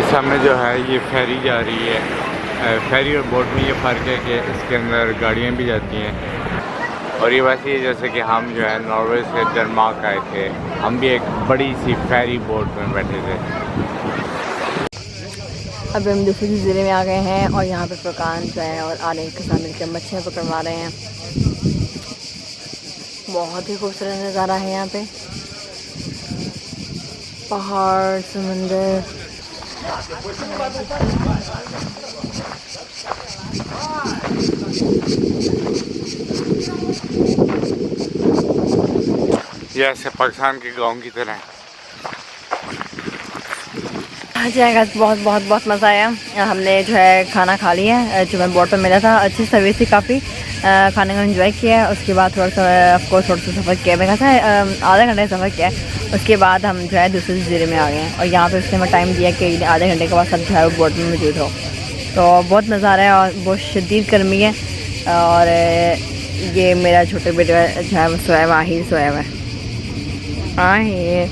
सामने जो है ये फेरी जा रही है। फेरी और बोट में ये फ़र्क है कि इसके अंदर गाड़ियाँ भी जाती हैं। और ये वैसे ही जैसे कि हम जो है नॉर्वे से डेनमार्क आए थे, हम भी एक बड़ी सी फेरी बोट में बैठे थे। अभी हम दूसरे ज़िले में आ गए हैं और यहाँ पे प्रकांड जो है और आने के साथ मिलकर मछलियाँ पकड़वा रहे हैं। बहुत ही खूबसूरत नज़ारा है यहाँ पे, पहाड़, समंदर। ये ऐसे पाकिस्तान के गांव की तरह है। जाएगा, बहुत मज़ा आया। हमने जो है खाना खा लिया है, जो मैं बोट पर मिला था। अच्छी सर्विस थी काफ़ी, खाने को एंजॉय किया। उसके बाद थोड़ा सा ऑफकोर्स थोड़ा सा सफ़र किया, मैं कहा था आधा घंटे सफ़र किया। उसके बाद हम जो है दूसरे ज़िले में आ गए हैं और यहाँ पे उसने हमें टाइम दिया कि आधे घंटे के बाद सब जो है वो बोट में मौजूद हो। तो बहुत मज़ा आ रहा है और बहुत शदीद गर्मी है। और ये मेरा छोटे बेटे जो है वो सोया हुआ ही सोया हुआ है। हाँ, ये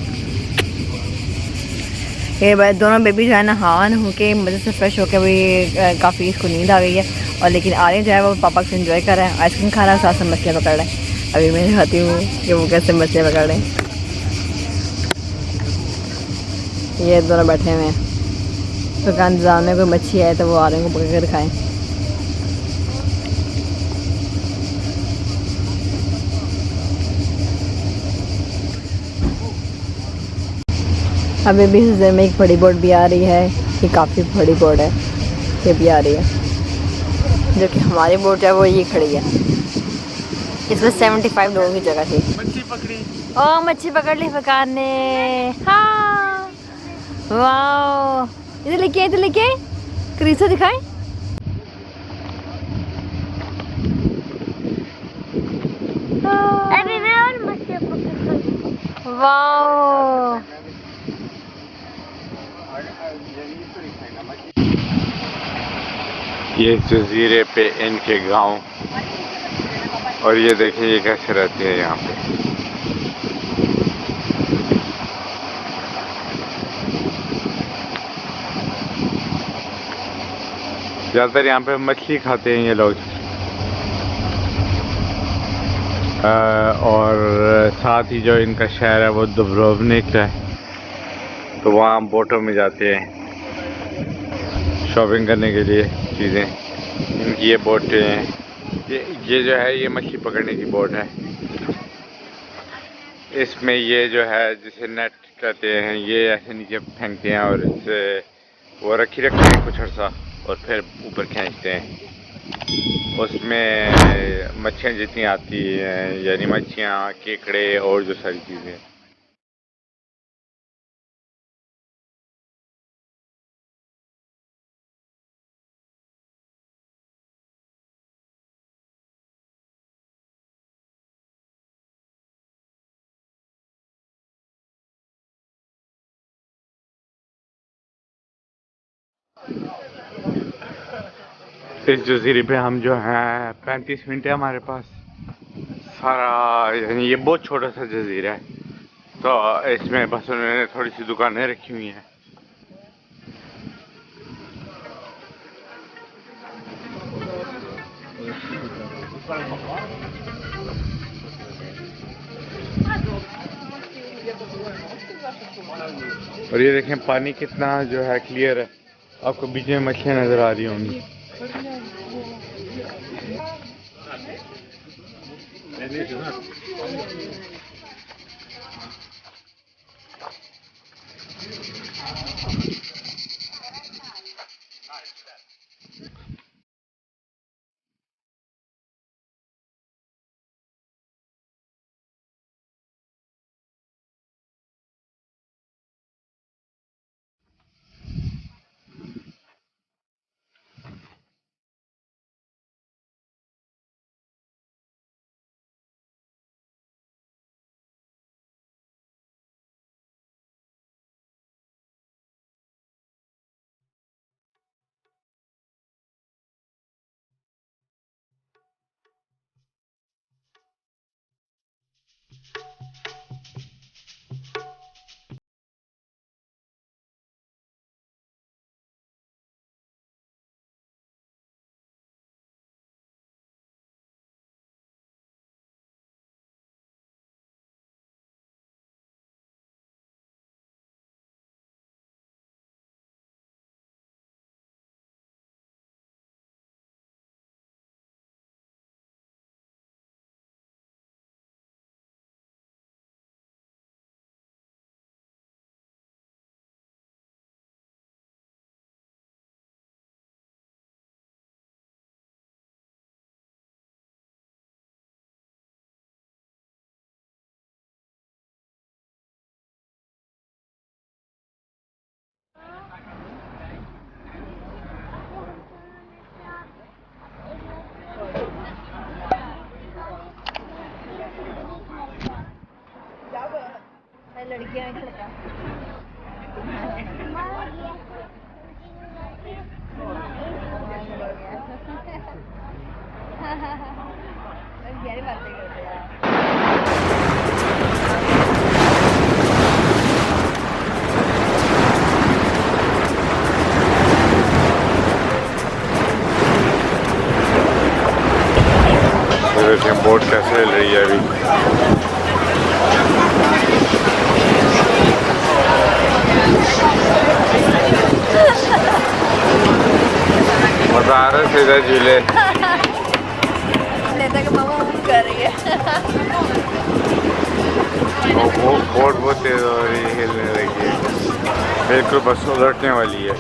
दोनों बेबी जो है ना नहा के मज़े से फ्रेश होकर भी काफ़ी इसको नींद आ गई है। और लेकिन आर्यन जो है वो पापा से एंजॉय कर रहे हैं, आइसक्रीम खा रहा है, साथ में मछलियाँ पकड़ रहे हैं। अभी मैं दिखाती हूँ कि वो कैसे मछलियाँ पकड़ रहे हैं। ये दोनों बैठे हुए हैं, तो इंतज़ार में कोई मच्छी है तो वो आर्यन को पकड़ कर दिखाएँ। अभी भी इस में एक बड़ी बोट भी आ रही है, ये काफ़ी बड़ी बोट है, ये भी आ रही है। जो कि हमारी बोट है वो ये खड़ी है। इसमें 75 लोगों की जगह थी। मच्छी पकड़ी, ओ मच्छी पकड़ ली फकार ने। हाँ, वाह, इधर लेके क्रीसो दिखाएं। अभी मैं और मच्छी पकड़, वाह। ये जजीरे पे इनके गांव, और ये देखिए ये कैसे रहते हैं यहाँ पे। ज़्यादातर यहाँ पे मछली खाते हैं ये लोग। और साथ ही जो इनका शहर है वो दुब्रोवनिक है, तो वहाँ बोटों में जाते हैं शॉपिंग करने के लिए चीज़ें। इनकी ये बोटें हैं, ये जो है ये मछली पकड़ने की बोट है। इसमें ये जो है जिसे नेट कहते हैं, ये ऐसे नीचे फेंकते हैं और इससे वो रखते हैं कुछ अर्सा और फिर ऊपर खींचते हैं। उसमें मच्छियाँ जितनी आती हैं, यानी मच्छियाँ, केकड़े और जो सारी चीज़ें। इस जजीरे पे हम जो हैं 35 मिनट है हमारे पास सारा, यानी ये बहुत छोटा सा जजीरा है, तो इसमें बस उन्होंने थोड़ी सी दुकानें रखी हुई हैं। और ये देखें पानी कितना जो है क्लियर है, आपको बीच में मछलियाँ नजर आ रही होंगी। गहरी बातें करते हैं। देखिए बोट कैसे हिल रही है अभी। मजा आ रहा है सीधा झूले। लेता कि मामा मूव कर रही है। बोट बहुत तेज हो रही है, हिलने लगी है, बिल्कुल बस उलटने वाली है।